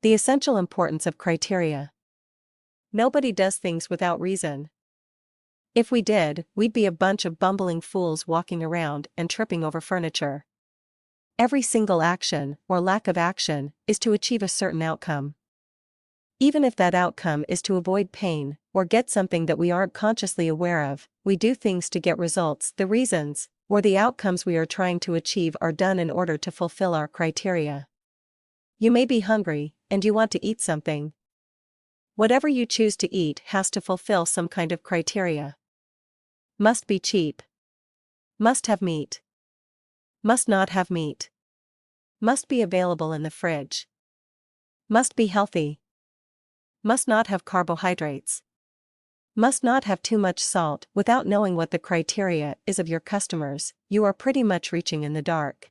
The essential importance of criteria. Nobody does things without reason. If we did, we'd be a bunch of bumbling fools walking around and tripping over furniture. Every single action, or lack of action, is to achieve a certain outcome. Even if that outcome is to avoid pain, or get something that we aren't consciously aware of, we do things to get results. The reasons, or the outcomes we are trying to achieve are done in order to fulfill our criteria. You may be hungry, and you want to eat something. Whatever you choose to eat has to fulfill some kind of criteria. Must be cheap. Must have meat. Must not have meat. Must be available in the fridge. Must be healthy. Must not have carbohydrates. Must not have too much salt. Without knowing what the criteria is of your customers, you are pretty much reaching in the dark.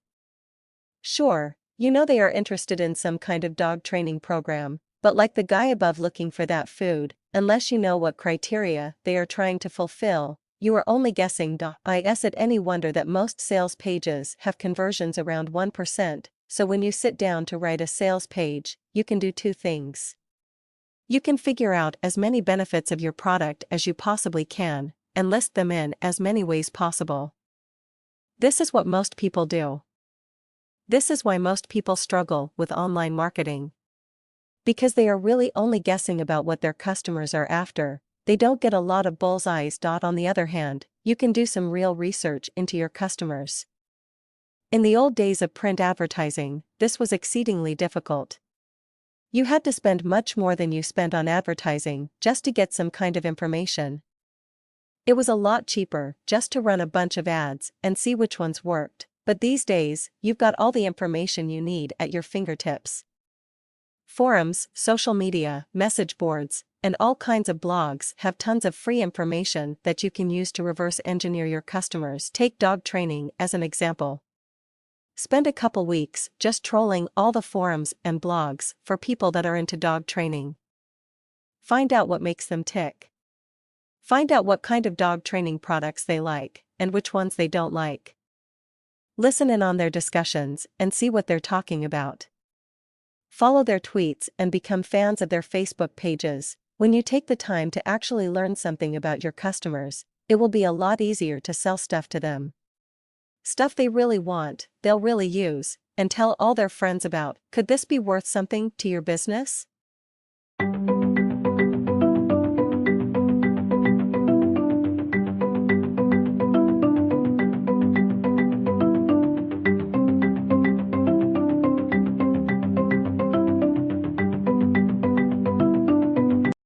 Sure, you know they are interested in some kind of dog training program, but like the guy above looking for that food, unless you know what criteria they are trying to fulfill, you are only guessing. Is it any wonder that most sales pages have conversions around 1%, so when you sit down to write a sales page, you can do two things. You can figure out as many benefits of your product as you possibly can, and list them in as many ways possible. This is what most people do. This is why most people struggle with online marketing. Because they are really only guessing about what their customers are after, they don't get a lot of bullseyes. On the other hand, you can do some real research into your customers. In the old days of print advertising, this was exceedingly difficult. You had to spend much more than you spent on advertising just to get some kind of information. It was a lot cheaper just to run a bunch of ads and see which ones worked, but these days, you've got all the information you need at your fingertips. Forums, social media, message boards, and all kinds of blogs have tons of free information that you can use to reverse engineer your customers. Take dog training as an example. Spend a couple weeks just trolling all the forums and blogs for people that are into dog training. Find out what makes them tick. Find out what kind of dog training products they like, and which ones they don't like. Listen in on their discussions and see what they're talking about. Follow their tweets and become fans of their Facebook pages. When you take the time to actually learn something about your customers, it will be a lot easier to sell stuff to them. Stuff they really want, they'll really use, and tell all their friends about. Could this be worth something to your business?